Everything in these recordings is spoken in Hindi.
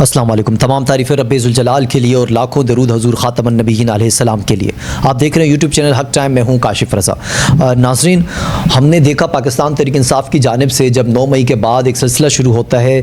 अस्सलाम वालेकुम। तमाम तारीफ़ रब्बे ज़ुल जलाल के लिए और लाखों दरूद हज़ूर ख़ातमुन नबीय्यीन अलैहिस्सलाम के लिए। आप देख रहे हैं यूट्यूब चैनल हक टाइम, मैं हूँ काशिफ़ रज़ा। नाज़रीन, हमने देखा पाकिस्तान तहरीक इंसाफ़ की जानिब से जब 9 मई के बाद एक सिलसिला शुरू होता है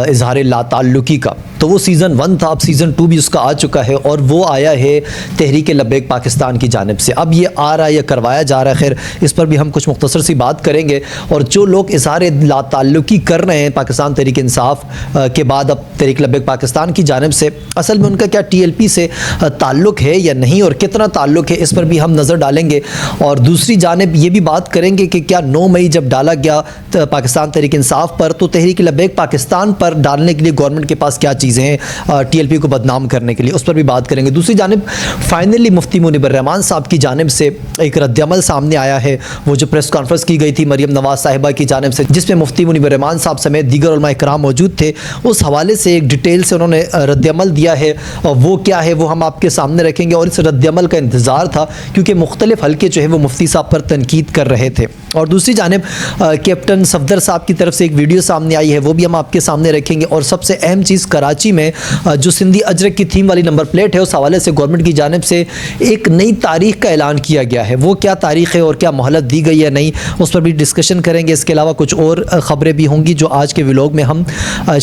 इज़हार लाताल्लुकी का, तो वो सीज़न 1 था, अब सीज़न 2 भी उसका आ चुका है और वो आया है तहरीक लब्बैक पाकिस्तान की जानिब से। अब ये आ रहा है या करवाया जा रहा है, खैर इस पर भी हम कुछ मुख्तसर सी बात करेंगे। और जो लोग इज़हार लाताल्लुकी कर रहे हैं पाकिस्तान तहरीक इंसाफ़ के बाद अब तहरीक लब्बैक पाकिस्तान की जानिब से, असल में उनका क्या TLP से ताल्लुक़ है या नहीं और कितना ताल्लुक़ है, इस पर भी हम नज़र डालेंगे। और दूसरी जानिब ये भी बात करेंगे कि क्या 9 मई जब डाला गया पाकिस्तान तहरीक इंसाफ़ पर, तो तहरीक लब्बैक पाकिस्तान पर डालने के लिए गवर्नमेंट के पास क्या चीज़ें हैं TLP को बदनाम करने के लिए, उस पर भी बात करेंगे। दूसरी जानिब फाइनली मुफ्ती मुनीबर रहमान साहब की जानिब से एक रद्दअमल सामने आया है। वो जो प्रेस कॉन्फ्रेंस की गई थी मरियम नवाज़ साहिबा की जानिब से, जिसमें मुफ्ती मुनीबर रहमान साहब समेत दीगर उलमा इकराम मौजूद थे, उस हवाले से एक डिटेल से उन्होंने रद्दअमल दिया है। और वो क्या है वो हम आपके सामने रखेंगे। और इस रद्दअमल का इंतज़ार था क्योंकि मुख्तलिफ हल्के जो है वो मुफ्ती साहब पर तनकीद कर रहे थे। और दूसरी जानिब कैप्टन सफदर साहब की तरफ से एक वीडियो सामने आई है, वो भी हम आपके सामने रखेंगे। और सबसे अहम चीज़, कराची में जो सिंधी अजरक की थीम वाली नंबर प्लेट है, उस हवाले से गवर्नमेंट की जानिब से एक नई तारीख का ऐलान किया गया है। वो क्या तारीख है और क्या मोहलत दी गई है नहीं, उस पर भी डिस्कशन करेंगे। इसके अलावा कुछ और ख़बरें भी होंगी जो आज के व्लॉग में हम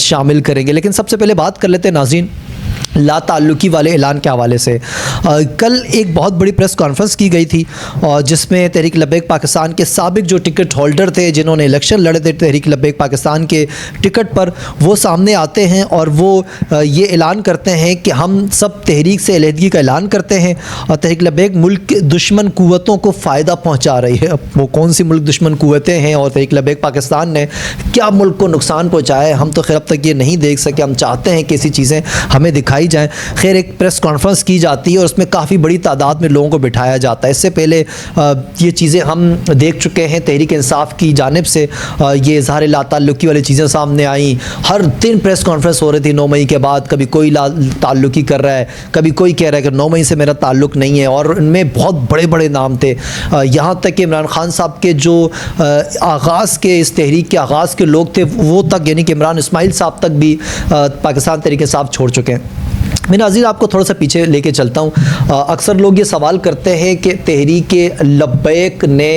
शामिल करेंगे। लेकिन सबसे पहले बात कर लेते हैं नाज़रीन लाताल्लुकी वाले ऐलान के हवाले से। कल एक बहुत बड़ी प्रेस कॉन्फ्रेंस की गई थी और जिसमें तहरीक लब्बैक पाकिस्तान के साबिक जो टिकट होल्डर थे, जिन्होंने इलेक्शन लड़े थे तहरीक लब्बैक पाकिस्तान के टिकट पर, वो सामने आते हैं और वो ये ऐलान करते हैं कि हम सब तहरीक से अलहदगी का ऐलान करते हैं और तहरीक लब्बैक मुल्क के दुश्मन क़ुव्वतों को फ़ायदा पहुँचा रही है। अब वो कौन सी मुल्क दुश्मन क़ुव्वतें हैं और तहरीक लब्बैक पाकिस्तान ने क्या मुल्क को नुकसान पहुँचाया है, हम तो खैर अब तक ये नहीं देख सके। हम चाहते हैं कि ऐसी चीज़ें हमें दिखाई जाए। खैर एक प्रेस कॉन्फ्रेंस की जाती है और उसमें काफ़ी बड़ी तादाद में लोगों को बिठाया जाता है। इससे पहले ये चीज़ें हम देख चुके हैं तहरीक इंसाफ़ की जानिब से, ये इज़हार लाताल्लुकी वाली चीज़ें सामने आई। हर दिन प्रेस कॉन्फ्रेंस हो रही थी 9 मई के बाद, कभी कोई ताल्लुकी कर रहा है, कभी कोई कह रहा है कि 9 मई से मेरा ताल्लुक़ नहीं है। और उनमें बहुत बड़े बड़े नाम थे, यहाँ तक कि इमरान खान साहब के जो आगाज़ के इस तहरीक के आगाज़ के लोग थे वो तक, यानी कि इमरान इस्माइल साहब तक भी पाकिस्तान तहरीक इंसाफ़ छोड़ चुके हैं। मैं नाज़रीन आपको थोड़ा सा पीछे लेके चलता हूँ। अक्सर लोग ये सवाल करते हैं कि तहरीक लब्बैक ने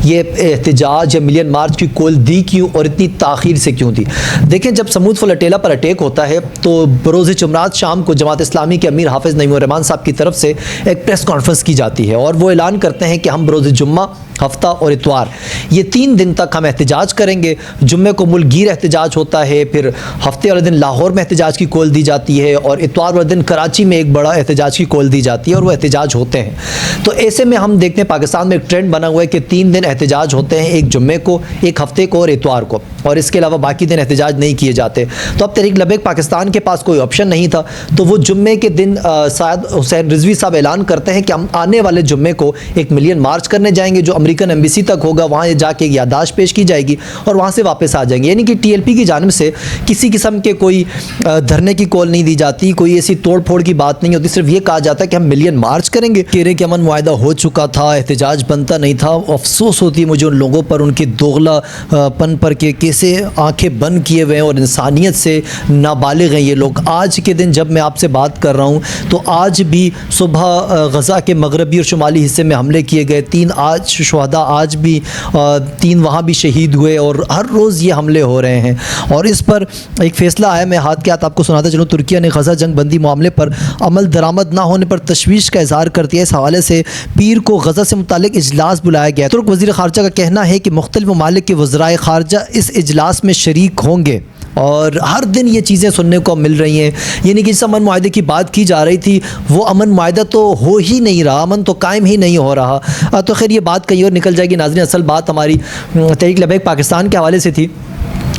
ये एहतजाज या मिलियन मार्च की कॉल दी क्यों और इतनी ताख़ीर से क्यों दी। देखें, जब समूद फुलटेला पर अटैक होता है तो बरोज़ जुमरात शाम को जमात इस्लामी के अमीर हाफिज़ नईमुर रहमान साहब की तरफ से एक प्रेस कॉन्फ्रेंस की जाती है और वो ऐलान करते हैं कि हम बरोज़ जुम्मा, हफ्ता और इतवार, ये 3 दिन तक हम एहतजाज करेंगे। जुम्मे को मुल्कगीर एहतजाज होता है, फिर हफ्ते वाले दिन लाहौर में एहतजाज की कॉल दी जाती है और इतवार वाले दिन कराची में एक बड़ा एहतजाज की कॉल दी जाती है और वो एहतजाज होते हैं। तो ऐसे में हम देखते हैं पाकिस्तान में एक ट्रेंड बना हुआ है कि 3 दिन एहतजाज होते हैं, एक जुम्मे को, एक हफ्ते को और इतवार को, और इसके अलावा बाकी दिन एहतजाज नहीं किए जाते। तो अब तहरीक लब्बैक पाकिस्तान के पास कोई ऑप्शन नहीं था, तो वो जुम्मे के दिन सैयद हुसैन रिजवी साहब ऐलान करते हैं कि हम आने वाले जुम्मे को एक मिलियन मार्च करने जाएंगे जो अमेरिकन एम्बेसी तक होगा। वहाँ जाके एक याददाश्त पेश की जाएगी और वहाँ से वापस आ जाएंगे। यानी कि TLP की जानिब से किसी किस्म के कोई धरने की कॉल नहीं दी जाती, कोई ऐसी तोड़ फोड़ की बात नहीं होती। सिर्फ ये कहा जाता है कि हम मिलियन मार्च करेंगे। कह रहे कि अमन मुआहदा हो चुका था, एहतजाज बनता नहीं था। अफसोस होती है मुझे उन लोगों पर, उनके दोगलापन पर के कैसे आंखें बंद किए हुए हैं और इंसानियत से नाबालिग हैं ये लोग। आज के दिन जब मैं आपसे बात कर रहा हूँ तो आज भी सुबह गज़ा के मगरबी और शुमाली हिस्से में हमले किए गए, 3 आज शुहदा, आज भी 3 वहाँ भी शहीद हुए और हर रोज़ ये हमले हो रहे हैं। और इस पर एक फ़ैसला आया, मैं हाथ के हाथ आपको सुनाता चलूँ। तुर्किया ने गज़ा जंग बंदी मामले पर अमल दरामद ना होने पर तशवीश का इजहार कर दिया। इस हवाले से पीर को गज़ा से मुतालिक इजलास बुलाया गया। तुर्क वज़ीर ख़ारजा का कहना है कि मुख्तलिफ ममालिक के वज़राए ख़ारजा इस इजलास में शरीक होंगे और हर दिन ये चीज़ें सुनने को मिल रही हैं। यानी कि जिस अमन मुआहदे की बात की जा रही थी वो अमन मुआहदा तो हो ही नहीं रहा, अमन तो कायम ही नहीं हो रहा। तो खैर ये बात कहीं और निकल जाएगी नाज़रीन। असल बात हमारी तहरीक लब्बैक पाकिस्तान के हवाले से थी।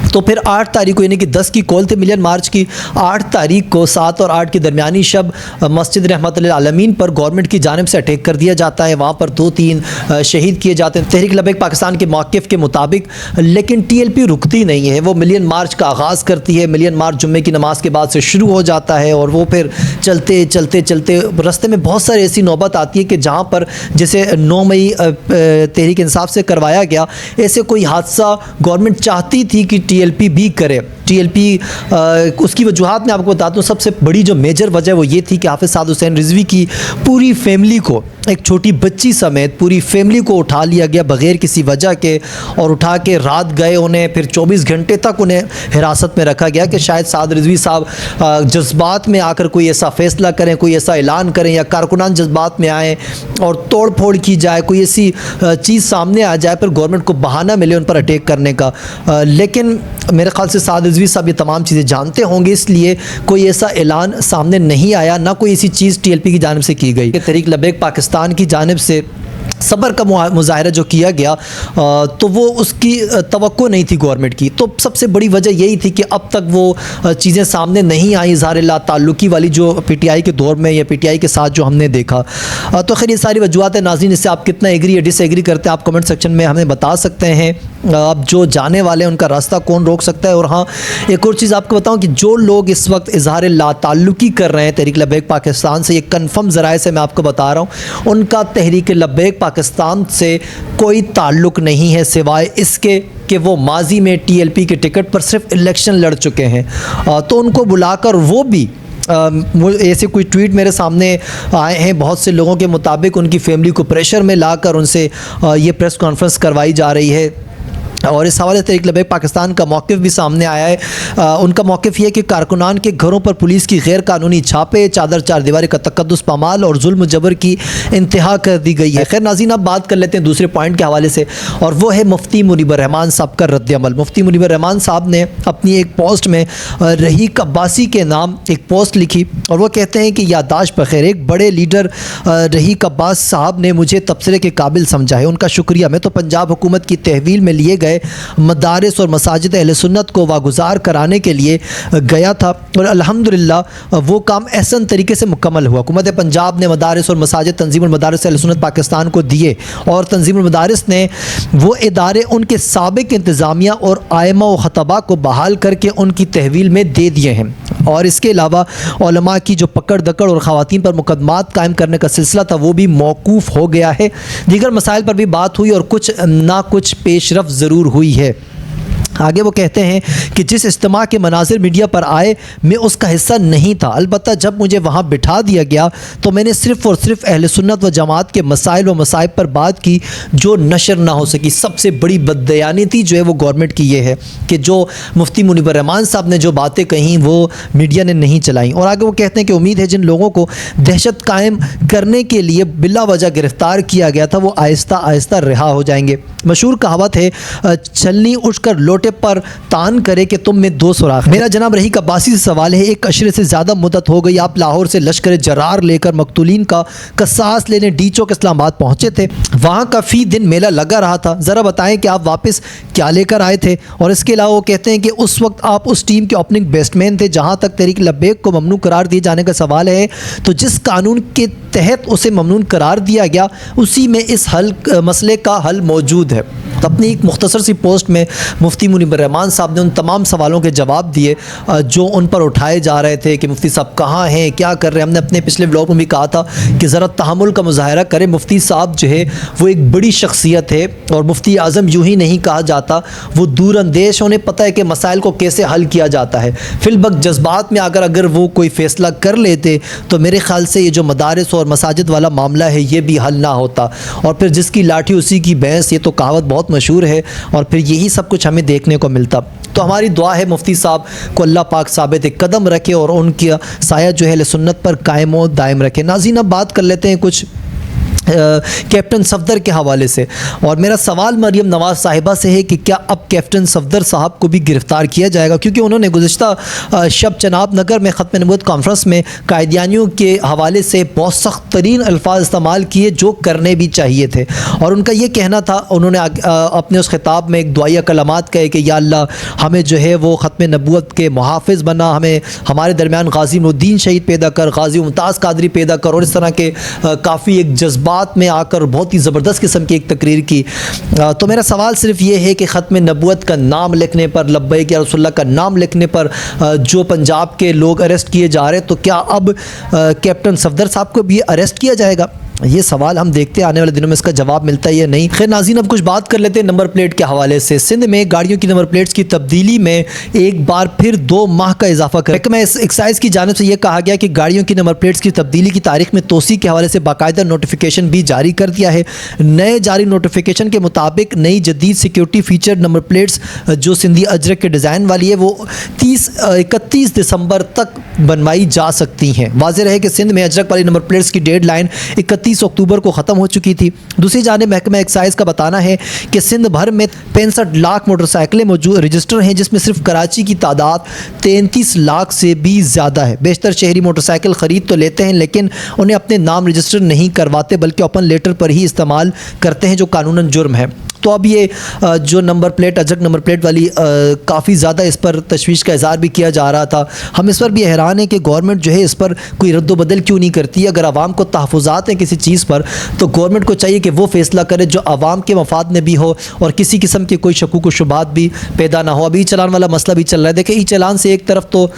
तो फिर 8 तारीख को, यानी कि 10 की कॉल थे मिलियन मार्च की, 8 तारीख को 7 और 8 की दरमियानी शब मस्जिद रहमतुल्लिल आलमीन पर गवर्नमेंट की जानिब से अटैक कर दिया जाता है। वहाँ पर 2-3 शहीद किए जाते हैं तहरीक लब्बैक पाकिस्तान के मौक़िफ़ के मुताबिक। लेकिन TLP रुकती नहीं है, वो मिलियन मार्च का आगाज़ करती है। मिलियन मार्च जुम्मे की नमाज के बाद से शुरू हो जाता है और वो फिर चलते चलते चलते रास्ते में बहुत सारी ऐसी नौबत आती है कि जहाँ पर जैसे 9 मई तहरीक इंसाफ़ से करवाया गया, ऐसे कोई हादसा गवर्नमेंट चाहती थी कि TLP भी करे TLP उसकी वजूहात मैं आपको बताता हूँ। सबसे बड़ी जो मेजर वजह वो ये थी कि हाफिज़ साद हुसैन रिजवी की पूरी फैमिली को, एक छोटी बच्ची समेत पूरी फैमिली को उठा लिया गया बग़ैर किसी वजह के, और उठा के रात गए उन्हें, फिर 24 घंटे तक उन्हें हिरासत में रखा गया कि शायद साद रिजवी साहब जज्बात में आकर कोई ऐसा फ़ैसला करें, कोई ऐसा ऐलान करें, या कारकुनान जज्बात में आएँ और तोड़ फोड़ की जाए, कोई ऐसी चीज़ सामने आ जाए पर गवर्नमेंट को बहाना मिले उन पर अटैक करने का। लेकिन मेरे ख्याल से साद रिजवी साहब ये तमाम चीज़ें जानते होंगे, इसलिए कोई ऐसा ऐलान सामने नहीं आया, ना कोई ऐसी चीज़ TLP की जानिब से की गई। तहरीक लब्बैक पाकिस्तान की जानिब से सब्र का मुज़ाहरा जो किया गया तो वो उसकी तवक्को नहीं थी गवर्नमेंट की। तो सबसे बड़ी वजह यही थी कि अब तक वो चीज़ें सामने नहीं आई, इज़हार ला ताल्लुकी वाली जो PTI के दौर में या PTI के साथ जो हमने देखा। तो खैर ये सारी वजूहत है। नाज़रीन, इससे आप कितना एग्री या डिसएग्री करते हैं आप कमेंट सेक्शन में हमें बता सकते हैं। अब जो जाने वाले हैं उनका रास्ता कौन रोक सकता है। और हाँ, एक और चीज़ आपको बताऊँ कि जो लोग इस वक्त इज़हार ला ताल्लुकी कर रहे हैं तहरीक लब्बैक पाकिस्तान से, ये कन्फर्म ज़राए से मैं आपको बता रहा हूँ, उनका तहरीक लब्बैक पाकिस्तान से कोई ताल्लुक़ नहीं है, सिवाय इसके कि वो माजी में TLP के टिकट पर सिर्फ इलेक्शन लड़ चुके हैं। तो उनको बुलाकर, वो भी ऐसे कोई ट्वीट मेरे सामने आए हैं बहुत से लोगों के मुताबिक, उनकी फैमिली को प्रेशर में लाकर उनसे ये प्रेस कॉन्फ्रेंस करवाई जा रही है। और इस हवाले से तहरीक लब्बैक पाकिस्तान का मौक़िफ़ भी सामने आया है। उनका मौक़िफ़ ये है कि कारकुनान के घरों पर पुलिस की गैर कानूनी छापे, चादर चारदीवारी का तकद्दुस पामाल और जुल्म जबर की इंतहा कर दी गई है। खैर नाज़रीन, अब बात कर लेते हैं दूसरे पॉइंट के हवाले से, और वो है मुफ्ती मुनीबर रहमान साहब का रद्द-ए-अमल। मुफ्ती मुनीबर रहमान साहब ने अपनी एक पोस्ट में रहीक अब्बासी के नाम एक पोस्ट लिखी, और वो कहते हैं कि यादाश्त बखैर, एक बड़े लीडर रहीक अब्बास साहब ने मुझे तबसरे के काबिल समझा है, उनका शुक्रिया। मैं तो पंजाब हुकूमत की तहवील में लिए गए मदारिस और मसाजिद अहले सुन्नत को वागुजार कराने के लिए गया था, और अल्हम्दुलिल्लाह वो काम एहसन तरीके से मुकम्मल हुआ। हुकूमत पंजाब ने मदारिस और मसाजिद तंजीमुल मदारिस अहले सुन्नत पाकिस्तान को दिए, और तंजीमुल मदारिस ने वो इदारे उनके साबिक इंतज़ामिया और आइमा व खतबा को बहाल करके उनकी तहवील में दे दिए हैं। और इसके अलावा उलमा की जो पकड़ दकड़ और ख़वातीन पर मुकदमात कायम करने का सिलसिला था वो भी मौकूफ़ हो गया है। दीगर मसाइल पर भी बात हुई और कुछ ना कुछ पेशरफ ज़रूर हुई है। आगे वो कहते हैं कि जिस इज्तिमा के मनाजिर मीडिया पर आए मैं उसका हिस्सा नहीं था, अलबत्ता जब मुझे वहाँ बिठा दिया गया तो मैंने सिर्फ़ और सिर्फ अहले सुन्नत व जमात के मसाइल व मसाइब पर बात की जो नशर ना हो सकी। सबसे बड़ी बददयानती जो है वो गवर्नमेंट की ये है कि जो मुफ्ती मुनीबर रहमान साहब ने जो बातें कहीं वो मीडिया ने नहीं चलाई। और आगे वो कहते हैं कि उम्मीद है जिन लोगों को दहशत कायम करने के लिए बिला वजह गिरफ़्तार किया गया था वो आहिस्ता आहिस्ता रिहा हो जाएंगे। मशहूर कहावत है, छलनी उठकर लोटे पर तान करे कि तुम में दो सुराख। मेरा जनाब रहीक अब्बासी से सवाल है, एक अशरे से ज़्यादा मुद्दत हो गई आप लाहौर से लश्कर जरार लेकर मकतूलीन का कसास लेने डी चौक इस्लामाबाद पहुँचे थे, वहाँ का फ़ी दिन मेला लगा रहा था, ज़रा बताएं कि आप वापस क्या लेकर आए थे। और इसके अलावा वो कहते हैं कि उस वक्त आप उस टीम के ओपनिंग बैट्समैन थे। जहाँ तक तहरीक लब्बैक को ममनू करार दिए जाने का सवाल है तो जिस कानून के तहत उसे ममनून करार दिया गया उसी में इस मसले का हल मौजूद है। तो अपनी एक मुख्तसर सी पोस्ट में मुफ्ती मुनीबर रहमान साहब ने उन तमाम सवालों के जवाब दिए जो उन पर उठाए जा रहे थे कि मुफ्ती साहब कहाँ हैं, क्या कर रहे हैं। हमने अपने पिछले व्लॉग में भी कहा था कि ज़रा तहम्मुल का मुज़ाहरा करें। मुफ्ती साहब जो है वो एक बड़ी शख्सियत है और मुफ्ती आज़म यूँ ही नहीं कहा जाता, वो दूर अंदेश, उन्हें पता है कि मसाइल को कैसे हल किया जाता है। फिलवक्त जज्बात में अगर वो कोई फ़ैसला कर लेते तो मेरे ख़्याल से ये जो मदारिस और मसाजिद वाला मामला है ये भी हल ना होता। और फिर जिसकी लाठी उसी की भैंस, ये तो कहावत बहुत मशहूर है और फिर यही सब कुछ हमें देखने को मिलता। तो हमारी दुआ है मुफ्ती साहब को अल्लाह पाक साबित कदम रखे और उनकी साया जो है सुन्नत पर कायम और दायम रखे। नाज़रीन, अब बात कर लेते हैं कुछ कैप्टन सफदर के हवाले से। और मेरा सवाल मरियम नवाज़ साहिबा से है कि क्या अब कैप्टन सफदर साहब को भी गिरफ़्तार किया जाएगा, क्योंकि उन्होंने गुज़िश्ता शब चनाब नगर में ख़त्म नबूवत कॉन्फ्रेंस में कायदियानियों के हवाले से बहुत सख्त तरीन अल्फाज इस्तेमाल किए जो करने भी चाहिए थे। और उनका ये कहना था, उन्होंने अपने उस खिताब में एक दुआया कलमात कहे कि या अल्लाह हमें जो है वो ख़त्म नबूवत के मुहाफ़िज़ बना, हमें हमारे दरमियान गाज़ी मुद्दीन शहीद पैदा कर, गाज़ी मुमताज़ कादरी पैदा कर। और इस तरह के काफ़ी एक जज्बात में आकर बहुत ही ज़बरदस्त किस्म की एक तकरीर की। तो मेरा सवाल सिर्फ ये है कि ख़त्म नबूवत का नाम लिखने पर, लब्बैक या रसूलुल्लाह का नाम लिखने पर जो पंजाब के लोग अरेस्ट किए जा रहे हैं, तो क्या अब कैप्टन सफदर साहब को भी अरेस्ट किया जाएगा? ये सवाल हम देखते हैं आने वाले दिनों में इसका जवाब मिलता है या नहीं। खैर नाज़रीन, अब कुछ बात कर लेते हैं नंबर प्लेट के हवाले से। सिंध में गाड़ियों की नंबर प्लेट्स की तब्दीली में एक बार फिर 2 माह का इजाफा कर महकमा एक्साइज की जानिब से यह कहा गया कि गाड़ियों की नंबर प्लेट्स की तब्दीली की तारीख में तोसी के हवाले से बाकायदा नोटिफिकेशन भी जारी कर दिया है। नए जारी नोटिफिकेशन के मुताबिक नई जदीद सिक्योरिटी फीचर नंबर प्लेट्स जो सिंधी अजरक के डिज़ाइन वाली है वो 31 दिसंबर तक बनवाई जा सकती हैं। वाज़ेह रहे कि सिंध में अजरक वाली नंबर प्लेट्स की डेड लाइन 31 अक्टूबर को ख़त्म हो चुकी थी। दूसरी जानिब महकमा एक्साइज का बताना है कि सिंध भर में 65 लाख मोटरसाइकिलें मौजूद रजिस्टर हैं, जिसमें सिर्फ कराची की तादाद 33 लाख से भी ज़्यादा है। बेशतर शहरी मोटरसाइकिल ख़रीद तो लेते हैं लेकिन उन्हें अपने नाम रजिस्टर नहीं करवाते, बल्कि ओपन लेटर पर ही इस्तेमाल करते हैं, जो कानूनन जुर्म है। तो अब ये जो number plate Ajrak number plate वाली काफ़ी ज़्यादा इस पर तशवीश का इज़हार भी किया जा रहा था। हम इस पर भी हैरान हैं कि गवर्नमेंट जो है इस पर कोई रद्द-बदल क्यों नहीं करती। अगर आवाम को तहफ़्फ़ुज़ात हैं किसी चीज़ पर तो गवर्नमेंट को चाहिए कि वो फ़ैसला करे जो आवाम के मफाद में भी हो और किसी किस्म के कोई शकूक व शुबहात भी पैदा ना हो। अभी चलान वाला मसला भी चल रहा है। देखिए, ई चलान से एक तरफ तो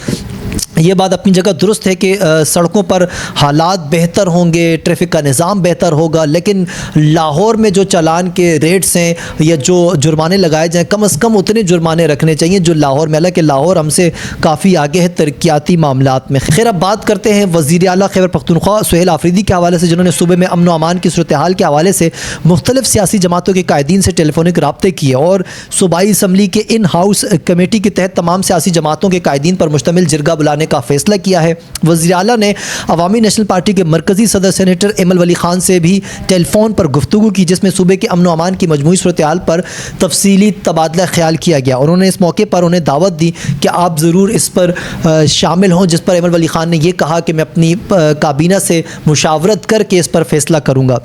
ये बात अपनी जगह दुरुस्त है कि सड़कों पर हालात बेहतर होंगे, ट्रैफिक का निज़ाम बेहतर होगा, लेकिन लाहौर में जो चालान के रेट्स हैं या जो जुर्माने लगाए जाएँ, कम से कम उतने जुर्माने रखने चाहिए जो लाहौर में। हालांकि लाहौर हमसे काफ़ी आगे है तरक्याती मामलात में। खैर, अब बात करते हैं वज़ीर आला खैबर पख्तूनख्वा सुहेल आफरीदी के हवाले से, जिन्होंने सूबे में अमन व अमान की सूरत हाल के हवाले से मुख्तलिफ सियासी जमातों के कायदीन से टेलीफोनिक राब्ते किए और सूबाई असम्बली के इन हाउस कमेटी के तहत तमाम सियासी जमातों के कायदीन पर मुश्तमिल जिरगा बुलाने का फैसला किया है। वज़ीर आला ने अवामी नेशनल पार्टी के मरकज़ी सदर सेनेटर एमल वली खान से भी टेलीफोन पर गुफ्तगू की, जिसमें सूबे के अमन व अमान की मजमूई सूरत हाल पर तफसीली तबादला ख्याल किया गया। उन्होंने इस मौके पर उन्हें दावत दी कि आप ज़रूर इस पर शामिल हों, जिस पर एमल वली खान ने यह कहा कि मैं अपनी काबीना से मुशावरत करके इस पर फैसला करूँगा।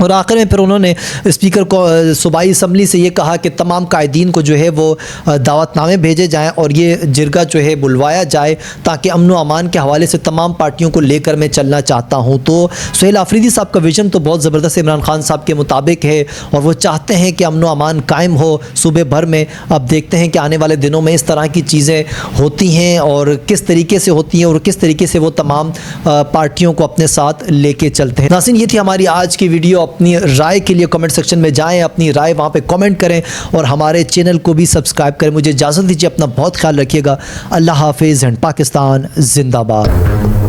और आखिर में फिर उन्होंने स्पीकर को सूबाई असम्बली से ये कहा कि तमाम कायदीन को जो है वो दावतनामे भेजे जाएं और ये जिरगा जो है बुलवाया जाए, ताकि अमन व अमान के हवाले से तमाम पार्टियों को लेकर मैं चलना चाहता हूँ। तो सुहेल आफरीदी साहब का विज़न तो बहुत ज़बरदस्त इमरान खान साहब के मुताबिक है और वो चाहते हैं कि अमन व अमान कायम हो सूबे भर में। अब देखते हैं कि आने वाले दिनों में इस तरह की चीज़ें होती हैं और किस तरीके से होती हैं और किस तरीके से वो तमाम पार्टियों को अपने साथ लेके चलते हैं। नाज़रीन, ये थी हमारी आज की वीडियो। अपनी राय के लिए कमेंट सेक्शन में जाएं, अपनी राय वहां पे कमेंट करें और हमारे चैनल को भी सब्सक्राइब करें। मुझे इजाज़त दीजिए, अपना बहुत ख्याल रखिएगा। अल्लाह हाफिज़ एंड पाकिस्तान जिंदाबाद।